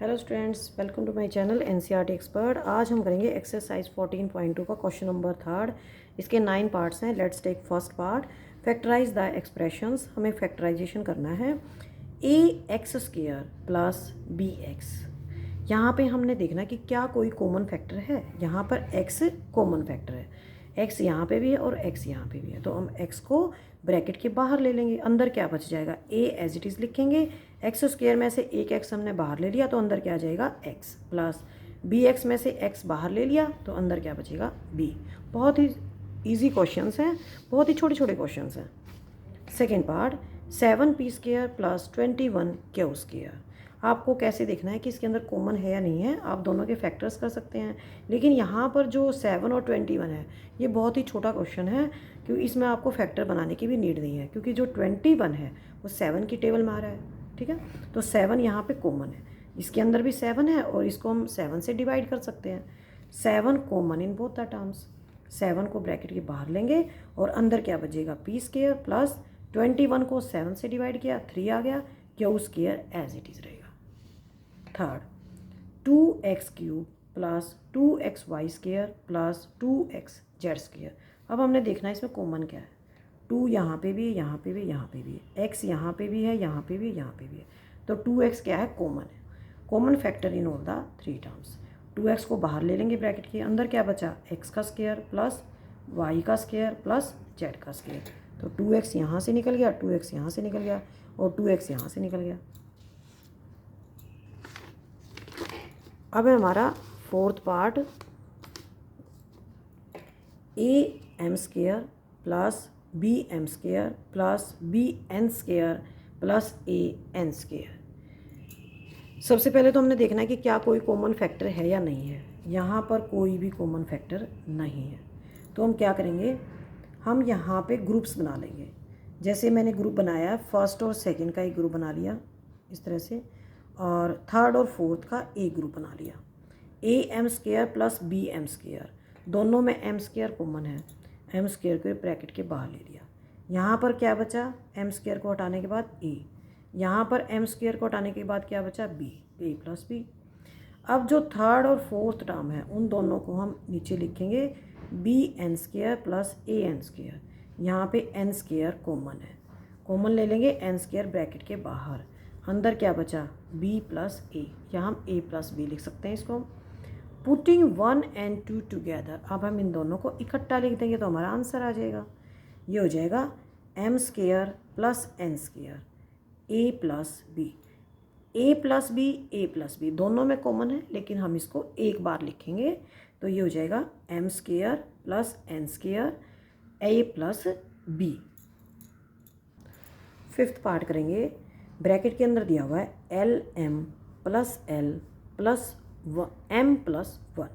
Hello students, welcome to my channel NCERT expert. आज हम करेंगे एक्सरसाइज 14.2 का क्वेश्चन नंबर 3। इसके 9 पार्ट्स हैं। Let's take first part, factorise the expressions. हमें फैक्टराइजेशन करना है। A x square plus b x. यहाँ पे हमने देखना कि क्या कोई कॉमन फैक्टर है। यहाँ पर एक्स कॉमन फैक्टर है, एक्स यहाँ पे भी है और एक्स यहाँ पे भी है, तो हम एक्स को ब्रैकेट के बाहर ले लेंगे। अंदर क्या बच जाएगा, ए एज इट इज़ लिखेंगे। एक्स स्क्वायर में से एक एक्स हमने बाहर ले लिया तो अंदर क्या आ जाएगा, एक्स प्लस बी एक्स में से एक्स बाहर ले लिया तो अंदर क्या बचेगा, बी। बहुत ही ईजी क्वेश्चंस हैं, बहुत ही छोटे छोटे क्वेश्चंस हैं। Second part, 7p square plus 21q square. आपको कैसे देखना है कि इसके अंदर कॉमन है या नहीं है। आप दोनों के फैक्टर्स कर सकते हैं, लेकिन यहाँ पर जो 7 और 21 है ये बहुत ही छोटा क्वेश्चन है, क्योंकि इसमें आपको फैक्टर बनाने की भी नीड नहीं है, क्योंकि जो 21 है वो 7 की टेबल में आ रहा है। ठीक है, तो 7 यहाँ पे कॉमन है, इसके अंदर भी 7 है और इसको हम 7 से डिवाइड कर सकते हैं। 7 common in both the terms. 7 को ब्रैकेट के बाहर लेंगे और अंदर क्या बचेगा, पी स्क्वायर प्लस 21 को 7 से डिवाइड किया, 3 आ गया, q square as it is रहेगा। Third, 2x³ plus 2xy square plus 2xz square. अब हमने देखना है इसमें कॉमन क्या है। 2 यहाँ पे भी है, यहाँ पे भी, यहाँ पे भी है, x यहाँ पे भी है, यहाँ पे भी, यहाँ पे भी है, तो 2x क्या है, कॉमन है। Common factor in all the 3 terms. 2x को बाहर ले लेंगे ब्रैकेट के अंदर, क्या बचा, x का स्क्वायर प्लस y का स्क्वायर प्लस z का स्क्वायर, तो 2x यहाँ से निकल गया, 2x यहाँ से निकल गया और 2x यहाँ से निकल गया। अब है हमारा fourth part, A M square plus B M square plus B N square plus A N square. सबसे पहले तो हमने देखना है कि क्या कोई कॉमन फैक्टर है या नहीं है। यहाँ पर कोई भी कॉमन फैक्टर नहीं है, तो हम क्या करेंगे, हम यहाँ पे ग्रुप्स बना लेंगे। जैसे मैंने ग्रुप बनाया है, फर्स्ट और सेकंड का एक ग्रुप बना लिया इस तरह से, और थर्ड और फोर्थ का एक ग्रुप बना लिया। A M square plus B M square, दोनों में एम स्क्वायर कॉमन है, एम स्क्वायर को ब्रैकेट के बाहर ले लिया। यहाँ पर क्या बचा, एम स्क्वायर को हटाने के बाद ए, यहाँ पर एम स्क्वायर को हटाने के बाद क्या बचा, बी, ए प्लस बी। अब जो थर्ड और फोर्थ टर्म है उन दोनों को हम नीचे लिखेंगे, B N square plus A N square. यहाँ पे एन स्क्वायर कॉमन है, कॉमन ले लेंगे, एन स्क्वायर ब्रैकेट के बाहर, अंदर क्या बचा, बी प्लस ए, यहाँ हम ए प्लस बी लिख सकते हैं इसको। पुटिंग 1 and 2 टुगेदर, अब हम इन दोनों को इकट्ठा लिख देंगे तो हमारा आंसर आ जाएगा। ये हो जाएगा m square plus n square a plus b. A plus b, a plus b दोनों में कॉमन है, लेकिन हम इसको एक बार लिखेंगे, तो ये हो जाएगा m square plus n square a plus b. Fifth part करेंगे। ब्रैकेट के अंदर दिया हुआ है l M plus l plus m plus 1।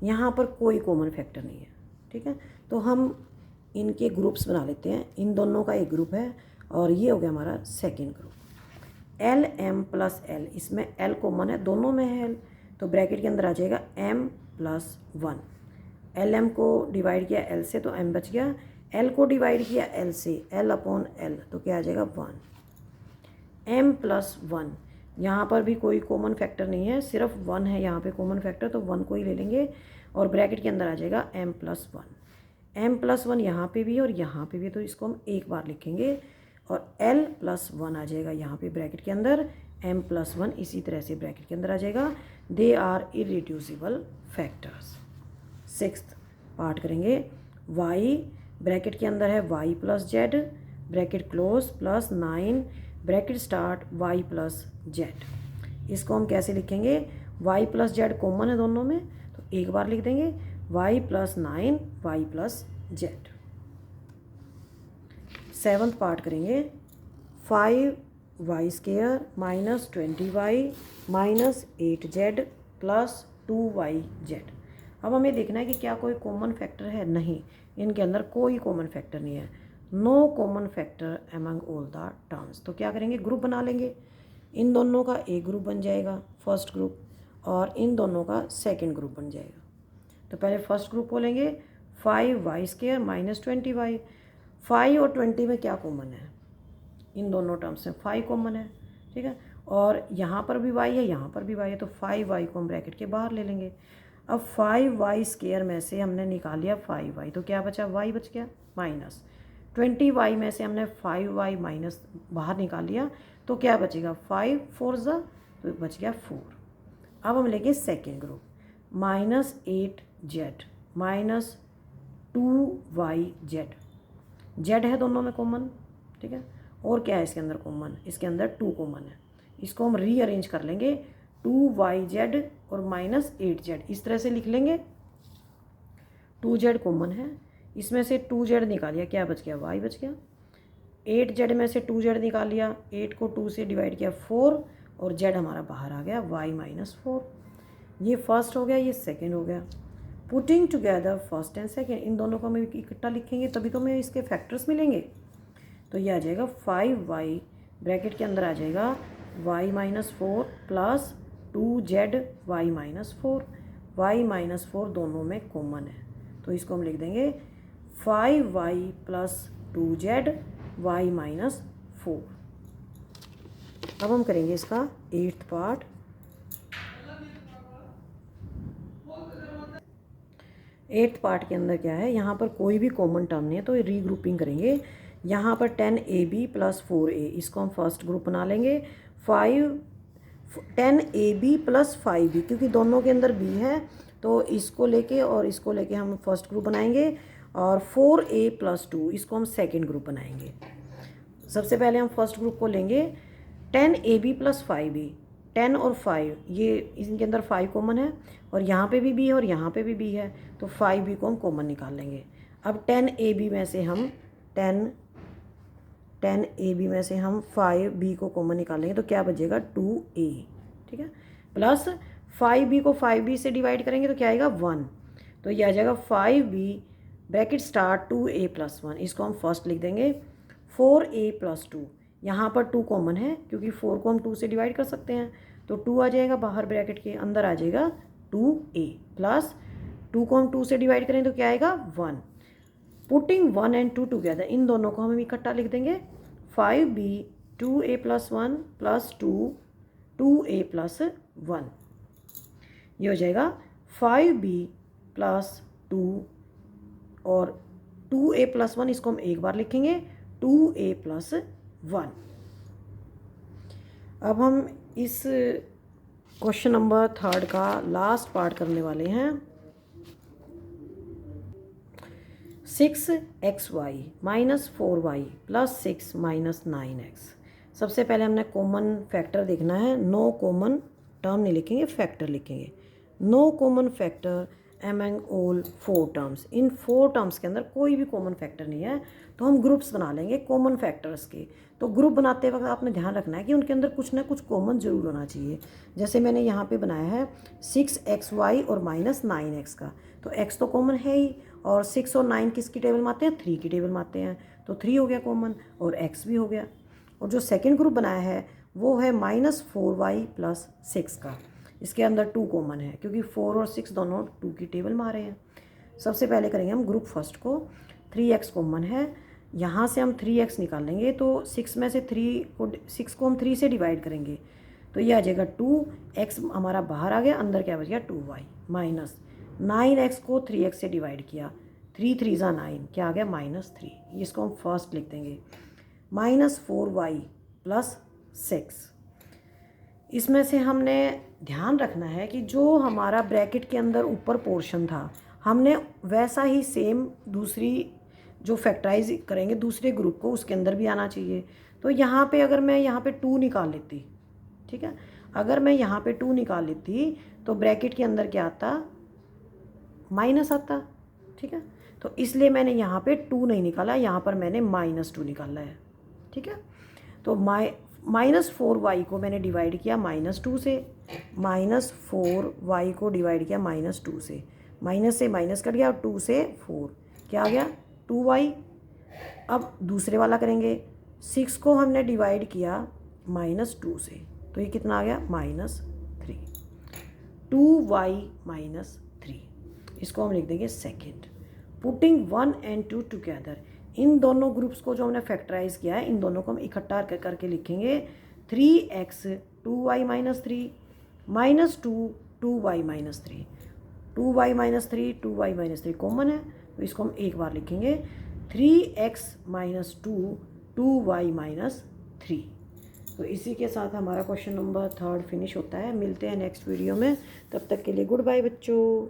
यहाँ पर कोई कॉमन फैक्टर नहीं है। ठीक है, तो हम इनके ग्रुप्स बना लेते हैं। इन दोनों का एक ग्रुप है और ये हो गया हमारा second group. L M plus L, इसमें एल कॉमन है, दोनों में है एल, तो ब्रैकेट के अंदर आ जाएगा एम प्लस 1। एल एम को डिवाइड किया एल से तो एम बच गया, एल को डिवाइड किया एल से, एल अपॉन एल, तो क्या आ जाएगा 1। एम प्लस 1, यहाँ पर भी कोई कॉमन फैक्टर नहीं है, सिर्फ 1 है यहाँ पे कॉमन फैक्टर, तो 1 को ही ले लेंगे और ब्रैकेट के अंदर आ जाएगा एम प्लस 1। एम प्लस 1 यहाँ पे भी और यहाँ पे भी, तो इसको हम एक बार लिखेंगे और एल प्लस 1 आ जाएगा यहाँ पे ब्रैकेट के अंदर, एम प्लस 1 इसी तरह से ब्रैकेट के अंदर आ जाएगा। They are irreducible factors. Sixth part करेंगे। वाई, ब्रैकेट के अंदर है Y plus Z, bracket close plus 9 bracket start Y plus Z. इसको हम कैसे लिखेंगे, वाई प्लस जेड कॉमन है दोनों में, तो एक बार लिख देंगे Y plus 9 Y plus Z. Seventh part करेंगे। 5y square minus 20y minus 8z plus 2yz। अब हमें देखना है कि क्या कोई कॉमन फैक्टर है। नहीं, इनके अंदर कोई कॉमन फैक्टर नहीं है, no common factor among all the terms. तो क्या करेंगे, ग्रुप बना लेंगे। इन दोनों का एक ग्रुप बन जाएगा, फर्स्ट ग्रुप, और इन दोनों का सेकंड ग्रुप बन जाएगा। तो पहले फर्स्ट ग्रुप बोलेंगे, 5y स्क्वायर माइनस 20y। 5 और 20 में क्या कॉमन है, इन दोनों टर्म्स में 5 कॉमन है। ठीक है, और यहाँ पर भी y है, यहाँ पर भी y है, तो 5y को हम ब्रैकेट के बाहर ले लेंगे। अब 5y स्क्वायर में से हमने निकाल लिया 5y, तो क्या बचा, y बच गया माइनस 20y में से हमने 5y माइनस बाहर निकाल लिया, तो क्या बचेगा 5 4 ज़ा, तो बच गया 4। अब हम लेंगे second group, -8z minus 2yz, z है दोनों में कॉमन, ठीक है। और क्या है इसके अंदर कॉमन, इसके अंदर 2 कॉमन है, इसको हम रीअरेंज कर लेंगे, 2yz और -8z इस तरह से लिख लेंगे। 2z कॉमन है, इसमें से 2z निकालिया, क्या बच गया, y बच गया। 8z में से 2z निकाल लिया, 8 को 2 से डिवाइड किया 4, और z हमारा बाहर आ गया y - 4। ये फर्स्ट हो गया, ये सेकेंड हो गया। Putting together first and second, इन दोनों को हम इकट्ठा लिखेंगे तभी तो हमें इसके फैक्टर्स मिलेंगे। तो ये आ जाएगा 5y, ब्रैकेट के अंदर आ जाएगा y - 4 plus 2z y - 4, y - 4 दोनों में कॉमन है, तो इसको हम लिख देंगे 5y प्लस 2z y - 4। अब हम करेंगे इसका 8th पार्ट। 8th पार्ट के अंदर क्या है, यहाँ पर कोई भी कॉमन टर्म नहीं है, तो रीग्रुपिंग करेंगे। यहाँ पर 10ab प्लस 4a, इसको हम फर्स्ट ग्रुप बना लेंगे। 10ab प्लस 5b, क्योंकि दोनों के अंदर b है, तो इसको लेके और इसको लेके हम फर्स्ट ग्रुप बनाएंगे। और 4a प्लस 2, इसको हम सेकेंड ग्रुप बनाएंगे। सबसे पहले हम फर्स्ट ग्रुप को लेंगे, 10ab प्लस 5b, 10 और 5, ये इनके अंदर 5 कॉमन है, और यहाँ पे भी b है और यहाँ पे भी b है, तो 5b को हम कॉमन निकाल लेंगे। अब 10ab में से हम 10ab में से हम 5b को कॉमन निकालेंगे, तो क्या बचेगा 2a, ठीक है। प्लस 5b को 5b से डिवाइड करेंगे तो क्या आएगा 1, तो ये आ जाएगा 5b bracket start 2a plus 1, इसको हम फर्स्ट लिख देंगे। 4a प्लस 2, यहाँ पर 2 कॉमन है क्योंकि 4 को हम 2 से डिवाइड कर सकते हैं, तो 2 आ जाएगा बाहर, ब्रैकेट के अंदर आ जाएगा 2a प्लस 2 को हम 2 से डिवाइड करें तो क्या आएगा 1। पुटिंग 1 एंड 2 टुगेदर, इन दोनों को हम इकट्ठा लिख देंगे। 5b 2a plus 1 plus 2a plus 1, ये हो जाएगा 5b प्लस 2 और 2a प्लस 1, इसको हम एक बार लिखेंगे 2a प्लस 1। अब हम इस क्वेश्चन नंबर 3 का लास्ट पार्ट करने वाले हैं। 6xy minus 4y plus 6 minus 9x। सबसे पहले हमने कॉमन फैक्टर देखना है, नो कॉमन टर्म नहीं लिखेंगे, फैक्टर लिखेंगे। No common factor among all 4 terms, इन 4 टर्म्स के अंदर कोई भी कॉमन फैक्टर नहीं है, तो हम ग्रुप्स बना लेंगे कॉमन फैक्टर्स के। तो ग्रुप बनाते वक्त आपने ध्यान रखना है कि उनके अंदर कुछ ना कुछ कॉमन जरूर होना चाहिए। जैसे मैंने यहाँ पे बनाया है 6xy और माइनस 9x का, तो x तो कॉमन है ही, और 6 और 9 किसकी टेबल में आते हैं, 3 की टेबल में आते हैं, तो 3 हो गया कॉमन और x भी हो गया। और जो सेकेंड ग्रुप बनाया है वो है -4y प्लस 6 का, इसके अंदर 2 कॉमन है क्योंकि 4 और 6 दोनों 2 की टेबल में आ रहे हैं। सबसे पहले करेंगे हम ग्रुप फर्स्ट को, 3x कॉमन है, यहाँ से हम 3x निकाल लेंगे, तो 6 में से 6 को हम 3 से डिवाइड करेंगे, तो ये आ जाएगा 2x हमारा बाहर आ गया, अंदर क्या बच गया 2y माइनस 9x को 3x से डिवाइड किया, 3 3 ज़ा 9, क्या आ गया -3, इसको हम फर्स्ट लिख देंगे। -4y प्लस 6, इसमें से हमने ध्यान रखना है कि जो हमारा ब्रैकेट के अंदर ऊपर पोर्शन था हमने वैसा ही सेम दूसरी जो फैक्टराइज करेंगे दूसरे ग्रुप को उसके अंदर भी आना चाहिए। तो यहाँ पे अगर मैं यहाँ पे 2 निकाल लेती, ठीक है, अगर मैं यहाँ पे 2 निकाल लेती तो ब्रैकेट के अंदर क्या आता, माइनस आता, ठीक है। तो इसलिए मैंने यहाँ पे 2 नहीं निकाला, यहाँ पर मैंने -2 निकाला है, ठीक है। तो -4y को मैंने डिवाइड किया -2 से, -4y को डिवाइड किया -2 से, माइनस से माइनस कट गया और 2 से 4, क्या आ गया 2y। अब दूसरे वाला करेंगे, 6 को हमने डिवाइड किया -2 से, तो ये कितना आ गया -3, 2y - 3, इसको हम लिख देंगे सेकेंड। पुटिंग 1 एंड 2 टुगेदर, इन दोनों ग्रुप्स को जो हमने फैक्टराइज किया है इन दोनों को हम इकट्ठा करके लिखेंगे 3x 2y minus 3 minus 2y minus 3, 2y minus 3 2y minus 3 common है, तो इसको हम एक बार लिखेंगे 3x माइनस 2y माइनस 3। तो इसी के साथ हमारा क्वेश्चन नंबर 3 फिनिश होता है। मिलते हैं नेक्स्ट वीडियो में, तब तक के लिए गुड बाय बच्चों।